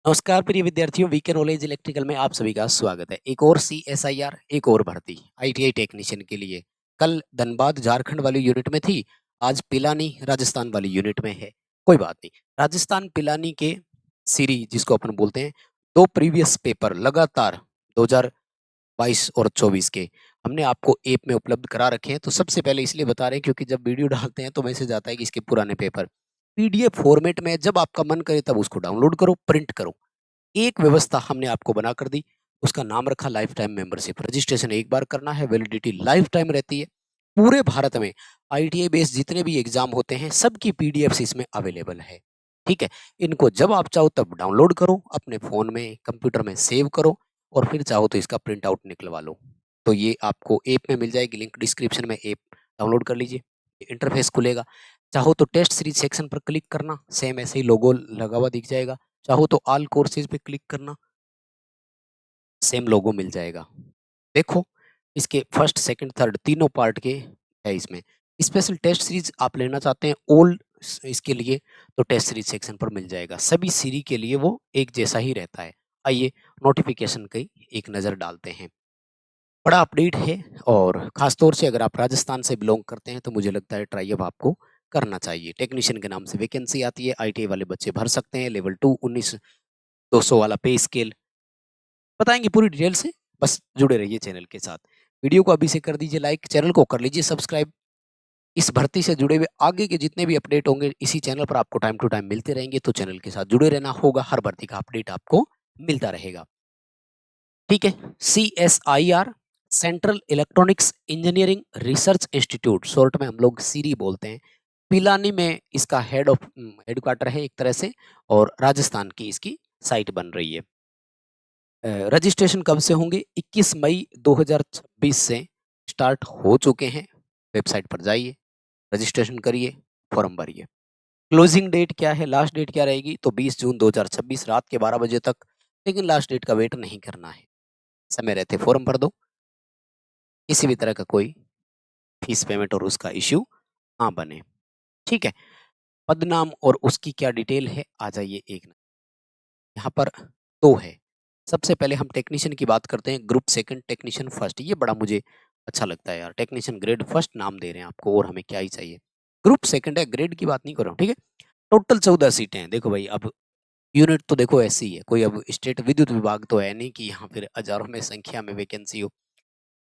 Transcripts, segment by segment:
नमस्कार प्रिय विद्यार्थियों, वीके नॉलेज इलेक्ट्रिकल में आप सभी का स्वागत है। एक और सीएसआईआर, एक और भर्ती आईटीआई टेक्नीशियन के लिए। कल धनबाद झारखंड वाली यूनिट में थी, आज पिलानी राजस्थान वाली यूनिट में है। कोई बात नहीं। राजस्थान पिलानी के सीरी जिसको अपन बोलते हैं, दो प्रीवियस पेपर लगातार 2022 और 24 के हमने आपको ऐप में उपलब्ध करा रखे हैं। तो सबसे पहले इसलिए बता रहे हैं क्योंकि जब वीडियो डालते हैं तो मैसेज आता है कि इसके पुराने पेपर पीडीएफ फॉर्मेट में है। जब आपका मन करे तब उसको डाउनलोड करो, प्रिंट करो। एक व्यवस्था हमने आपको बना कर दी, उसका नाम रखा लाइफ टाइम मेंबरशिप। रजिस्ट्रेशन एक बार करना है, वैलिडिटी लाइफ टाइम रहती है। पूरे भारत में आईटीआई बेस्ड जितने भी एग्जाम होते हैं सबकी पीडीएफ इसमें अवेलेबल है। ठीक है, इनको जब आप चाहो तब डाउनलोड करो, अपने फोन में कंप्यूटर में सेव करो और फिर चाहो तो इसका प्रिंट आउट निकलवा लो। तो ये आपको ऐप में मिल जाएगी, लिंक डिस्क्रिप्शन में। ऐप डाउनलोड कर लीजिए, इंटरफेस खुलेगा। चाहो तो टेस्ट सीरीज सेक्शन पर क्लिक करना, सेम ऐसे ही लोगो लगा हुआ दिख जाएगा। चाहो तो ऑल कोर्सेज पे क्लिक करना, सेम लोगो मिल जाएगा। देखो, इसके फर्स्ट सेकंड थर्ड तीनों पार्ट के है इसमें। स्पेशल टेस्ट सीरीज आप लेना चाहते हैं ओल्ड इसके लिए, तो टेस्ट सीरीज सेक्शन पर मिल जाएगा। सभी सीरी के लिए वो एक जैसा ही रहता है। आइए नोटिफिकेशन की एक नज़र डालते हैं। बड़ा अपडेट है और खास तौर से अगर आप राजस्थान से बिलोंग करते हैं तो मुझे लगता है ट्राई अब आपको करना चाहिए। टेक्नीशियन के नाम से वैकेंसी आती है, आईटीआई वाले बच्चे भर सकते हैं। लेवल 2 19,200 वाला पे स्केल बताएंगे पूरी डिटेल से। बस जुड़े रहिए चैनल के साथ। वीडियो को अभी से कर दीजिए लाइक, चैनल को कर लीजिए सब्सक्राइब। इस भर्ती से जुड़े हुए आगे के जितने भी अपडेट होंगे इसी चैनल पर आपको टाइम टू टाइम मिलते रहेंगे, तो चैनल के साथ जुड़े रहना होगा। हर भर्ती का अपडेट आपको मिलता रहेगा। ठीक है, CSIR central electronics engineering research institute, short में हम लोग सीरी बोलते हैं। पिलानी में इसका हेडक्वार्टर है एक तरह से, और राजस्थान की इसकी साइट बन रही है। रजिस्ट्रेशन कब से होंगे? 21 मई 2026 से स्टार्ट हो चुके हैं। वेबसाइट पर जाइए, रजिस्ट्रेशन करिए, फॉर्म भरिए। क्लोजिंग डेट क्या है, लास्ट डेट क्या रहेगी? तो 20 जून 2026 रात के 12 बजे तक। लेकिन लास्ट डेट का वेट नहीं करना है, समय रहते फॉर्म भर दो। किसी भी तरह का कोई फीस पेमेंट और उसका इश्यू ना बने। ठीक है, पद नाम और उसकी क्या डिटेल है, आ जाइए एक नजर। यहाँ पर दो है। सबसे पहले हम टेक्नीशियन की बात करते हैं, ग्रुप सेकंड, टेक्नीशियन फर्स्ट। ये बड़ा मुझे अच्छा लगता है यार, टेक्नीशियन ग्रेड फर्स्ट नाम दे रहे हैं आपको, और हमें क्या ही चाहिए। ग्रुप सेकंड है, ग्रेड की बात नहीं कर रहा हूँ। ठीक है, टोटल 14 सीटें हैं। देखो भाई, अब यूनिट तो देखो ऐसी ही है, कोई अब स्टेट विद्युत विभाग तो है नहीं कि यहाँ फिर हजारों में संख्या में वैकेंसी हो।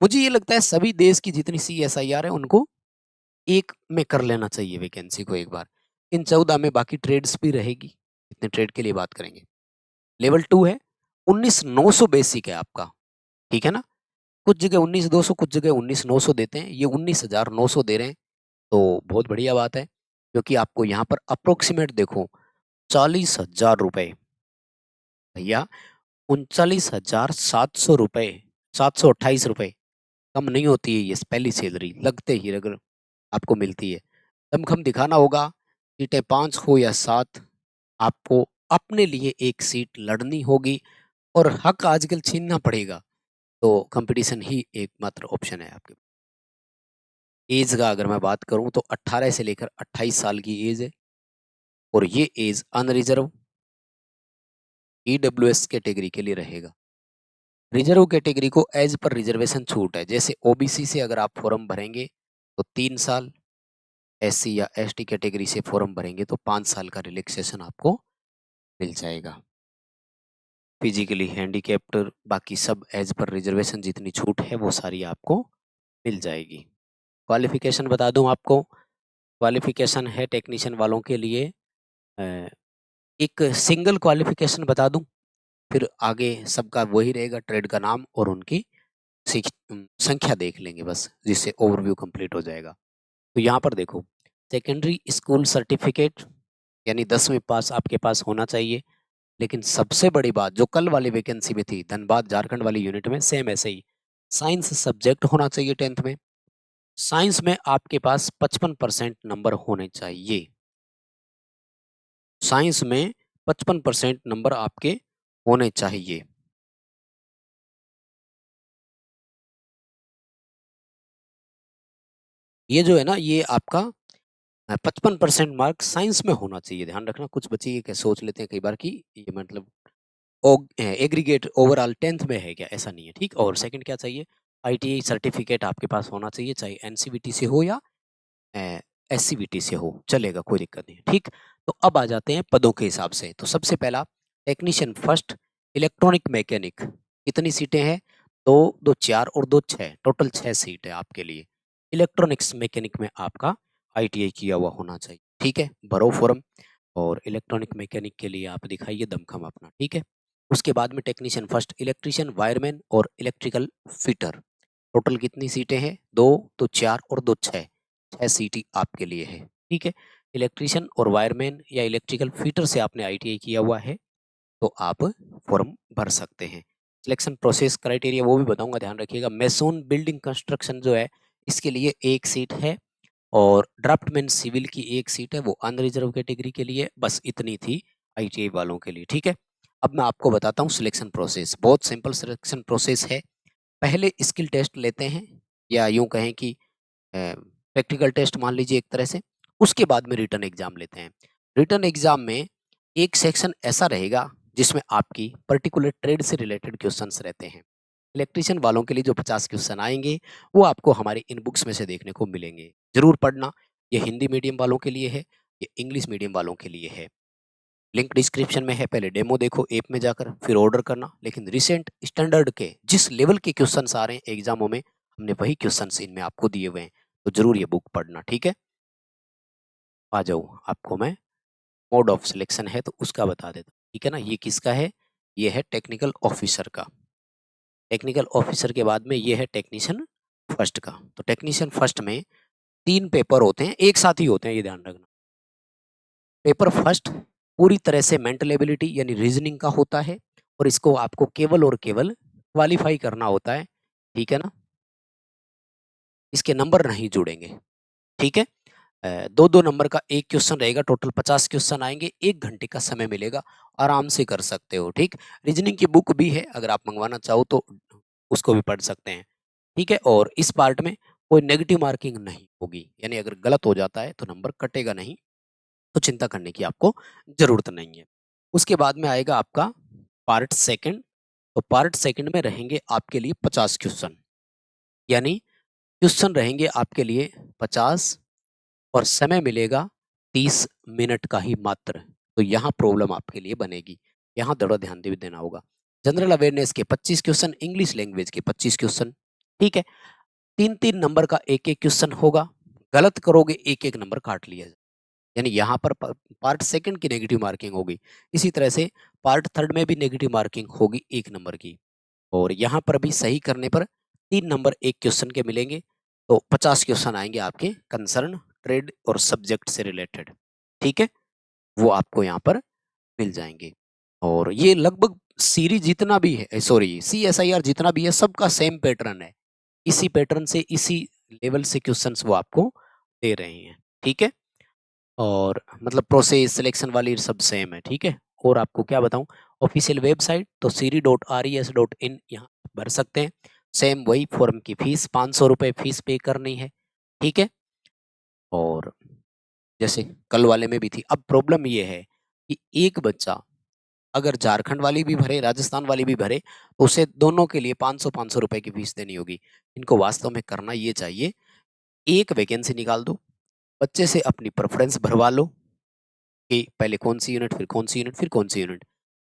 मुझे ये लगता है सभी देश की जितनी CSIR है उनको एक में कर लेना चाहिए वैकेंसी को एक बार। इन 14 में बाकी ट्रेड्स भी रहेगी, इतने ट्रेड के लिए बात करेंगे। लेवल 2 है, 19,900 बेसिक है आपका। ठीक है ना, कुछ जगह 19,200, कुछ जगह 19,900 देते हैं, ये 19,900 दे रहे हैं। तो बहुत बढ़िया बात है, क्योंकि आपको यहाँ पर अप्रोक्सीमेट देखो 40,000 रुपए भैया, 39,700 रुपए, 728 रुपए कम नहीं होती है ये पहली सैलरी लगते ही अगर आपको मिलती है। दमखम दिखाना होगा, सीटें 5 हो या 7, आपको अपने लिए एक सीट लड़नी होगी और हक आजकल छीनना पड़ेगा। तो कंपटीशन ही एकमात्र ऑप्शन है आपके। एज का अगर मैं बात करूं तो 18 से लेकर 28 साल की एज है, और ये एज अनरिजर्व EWS कैटेगरी के लिए रहेगा। रिजर्व कैटेगरी को एज पर रिजर्वेशन छूट है। जैसे ओबीसी से अगर आप फॉर्म भरेंगे तो 3 साल, SC या ST कैटेगरी से फॉर्म भरेंगे तो 5 साल का रिलैक्सेशन आपको मिल जाएगा। फिजिकली हैंडीकैप्ड बाकी सब एज पर रिजर्वेशन जितनी छूट है वो सारी आपको मिल जाएगी। क्वालिफिकेशन बता दूं आपको, क्वालिफिकेशन है टेक्नीशियन वालों के लिए अ, एक सिंगल क्वालिफिकेशन बता दूं, फिर आगे सबका वही रहेगा, ट्रेड का नाम और उनकी संख्या देख लेंगे बस, जिससे ओवरव्यू कंप्लीट हो जाएगा। तो यहाँ पर देखो, सेकेंडरी स्कूल सर्टिफिकेट यानी 10वीं पास आपके पास होना चाहिए। लेकिन सबसे बड़ी बात जो कल वाली वैकेंसी में थी धनबाद झारखंड वाली यूनिट में, सेम ऐसे ही साइंस सब्जेक्ट होना चाहिए 10th में। साइंस में आपके पास 55% नंबर होने चाहिए। साइंस में 55% नंबर आपके होने चाहिए। ये जो है ना, ये आपका 55% मार्क साइंस में होना चाहिए। ध्यान रखना, कुछ बच्चे ये सोच लेते हैं कई बार कि ये मतलब एग्रीगेट ओवरऑल 10th में है क्या, ऐसा नहीं है, ठीक। और सेकंड क्या चाहिए, आईटीआई सर्टिफिकेट आपके पास होना चाहिए, चाहे एनसीवीटी से हो या एससीवीटी से हो, चलेगा, कोई दिक्कत नहीं है, ठीक। तो अब आ जाते हैं पदों के हिसाब से। तो सबसे पहला टेक्नीशियन फर्स्ट इलेक्ट्रॉनिक मैकेनिक, कितनी सीटें हैं, दो, दो चार और दो छः, टोटल 6 सीट है आपके लिए। इलेक्ट्रॉनिक्स मैकेनिक में आपका आईटीआई किया हुआ होना चाहिए, ठीक है। भरो फॉर्म और इलेक्ट्रॉनिक मैकेनिक के लिए आप दिखाइए दमखम अपना, ठीक है। उसके बाद में टेक्नीशियन फर्स्ट इलेक्ट्रीशियन, वायरमैन और इलेक्ट्रिकल फिटर, टोटल कितनी सीटें हैं, दो, दो चार और दो छः, 6 सीट ही आपके लिए है, ठीक है। इलेक्ट्रीशियन और वायरमैन या इलेक्ट्रिकल फिटर से आपने आईटीआई किया हुआ है तो आप फॉर्म भर सकते हैं। सिलेक्शन प्रोसेस क्राइटेरिया वो भी बताऊंगा, ध्यान रखिएगा। मैसून बिल्डिंग कंस्ट्रक्शन जो है इसके लिए 1 सीट है और ड्राफ्टमैन सिविल की 1 सीट है, वो अनरिजर्व कैटेगरी के लिए, बस इतनी थी आईटीआई वालों के लिए, ठीक है। अब मैं आपको बताता हूँ सिलेक्शन प्रोसेस, बहुत सिंपल सिलेक्शन प्रोसेस है। पहले स्किल टेस्ट लेते हैं या यूं कहें कि प्रैक्टिकल टेस्ट मान लीजिए एक तरह से, उसके बाद में रिटर्न एग्जाम लेते हैं। रिटर्न एग्जाम में एक सेक्शन ऐसा रहेगा जिसमें आपकी पर्टिकुलर ट्रेड से रिलेटेड क्वेश्चंस रहते हैं। इलेक्ट्रिशियन वालों के लिए जो 50 क्वेश्चन आएंगे वो आपको हमारे इन बुक्स में से देखने को मिलेंगे, जरूर पढ़ना। ये हिंदी मीडियम वालों के लिए है, ये इंग्लिश मीडियम वालों के लिए है। लिंक डिस्क्रिप्शन में है, पहले डेमो देखो ऐप में जाकर, फिर ऑर्डर करना। लेकिन रिसेंट स्टैंडर्ड के जिस लेवल के क्वेश्चंस आ रहे हैं एग्जामों में, हमने वही क्वेश्चंस इनमें आपको दिए हुए हैं, तो जरूर ये बुक पढ़ना, ठीक है। आ जाओ, आपको मैं मोड ऑफ सिलेक्शन है तो उसका बता देता हूँ, ठीक है ना। ये किसका है, ये है टेक्निकल ऑफिसर का। टेक्निकल ऑफिसर के बाद में ये है टेक्नीशियन फर्स्ट का। तो टेक्नीशियन फर्स्ट में 3 पेपर होते हैं, एक साथ ही होते हैं, ये ध्यान रखना। पेपर फर्स्ट पूरी तरह से मेंटल एबिलिटी यानी रीजनिंग का होता है और इसको आपको केवल और केवल क्वालिफाई करना होता है, ठीक है ना। इसके नंबर नहीं जुड़ेंगे, ठीक है। 2-2 नंबर का एक क्वेश्चन रहेगा, टोटल 50 क्वेश्चन आएंगे, 1 घंटे का समय मिलेगा, आराम से कर सकते हो, ठीक। रीजनिंग की बुक भी है, अगर आप मंगवाना चाहो तो उसको भी पढ़ सकते हैं, ठीक है। और इस पार्ट में कोई नेगेटिव मार्किंग नहीं होगी, यानी अगर गलत हो जाता है तो नंबर कटेगा नहीं, तो चिंता करने की आपको जरूरत नहीं है। उसके बाद में आएगा आपका पार्ट सेकंड। तो पार्ट सेकंड में रहेंगे आपके लिए 50 क्वेश्चन, यानी क्वेश्चन रहेंगे आपके लिए 50 और समय मिलेगा 30 मिनट का ही मात्र। तो यहाँ प्रॉब्लम आपके लिए बनेगी, यहाँ थोड़ा ध्यान भी देना होगा। जनरल अवेयरनेस के 25 क्वेश्चन, इंग्लिश लैंग्वेज के 25 क्वेश्चन, ठीक है। 3-3 नंबर का एक एक क्वेश्चन होगा, गलत करोगे एक एक नंबर काट लिया जाए, यानी यहाँ पर पार्ट सेकंड की नेगेटिव मार्किंग होगी। इसी तरह से पार्ट थर्ड में भी नेगेटिव मार्किंग होगी 1 नंबर की, और यहाँ पर भी सही करने पर 3 नंबर एक क्वेश्चन के मिलेंगे। तो 50 क्वेश्चन आएंगे आपके कंसर्न ट्रेड और सब्जेक्ट से रिलेटेड, ठीक है, वो आपको यहाँ पर मिल जाएंगे। और ये लगभग सीरीज जितना भी है, सॉरी CSIR जितना भी है, सबका सेम पैटर्न है, इसी पैटर्न से इसी लेवल से क्वेश्चंस वो आपको दे रहे हैं, ठीक है। और मतलब प्रोसेस सिलेक्शन वाली सब सेम है, ठीक है। और आपको क्या बताऊं, ऑफिशियल वेबसाइट तो siri.res.in, यहाँ भर सकते हैं। सेम वही फॉर्म की फीस 500 रुपये फीस पे करनी है, ठीक है। और जैसे कल वाले में भी थी, अब प्रॉब्लम ये है कि एक बच्चा अगर झारखंड वाली भी भरे राजस्थान वाली भी भरे तो उसे दोनों के लिए 500-500 रुपए की फीस देनी होगी। इनको वास्तव में करना ये चाहिए, एक वैकेंसी निकाल दो, बच्चे से अपनी प्रेफरेंस भरवा लो कि पहले कौन सी यूनिट, फिर कौन सी यूनिट, फिर कौन सी यूनिट।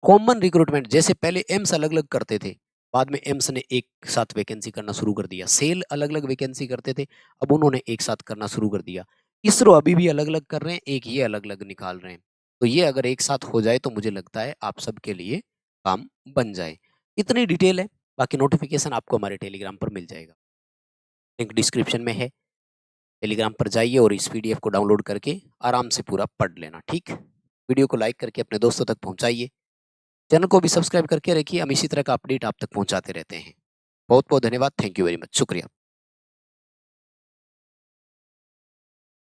कॉमन रिक्रूटमेंट, जैसे पहले एम्स अलग अलग करते थे, बाद में एम्स ने एक साथ वैकेंसी करना शुरू कर दिया। सेल अलग अलग वैकेंसी करते थे, अब उन्होंने एक साथ करना शुरू कर दिया। इसरो अभी भी अलग अलग कर रहे हैं, एक ये अलग अलग निकाल रहे हैं। तो ये अगर एक साथ हो जाए तो मुझे लगता है आप सबके लिए काम बन जाए। इतनी डिटेल है, बाकी नोटिफिकेशन आपको हमारे टेलीग्राम पर मिल जाएगा, लिंक डिस्क्रिप्शन में है। टेलीग्राम पर जाइए और इस PDF को डाउनलोड करके आराम से पूरा पढ़ लेना, ठीक। वीडियो को लाइक करके अपने दोस्तों तक पहुंचाइए, चैनल को भी सब्सक्राइब करके रखिए, हम इसी तरह का अपडेट आप तक पहुंचाते रहते हैं। बहुत बहुत धन्यवाद, थैंक यू वेरी मच, शुक्रिया।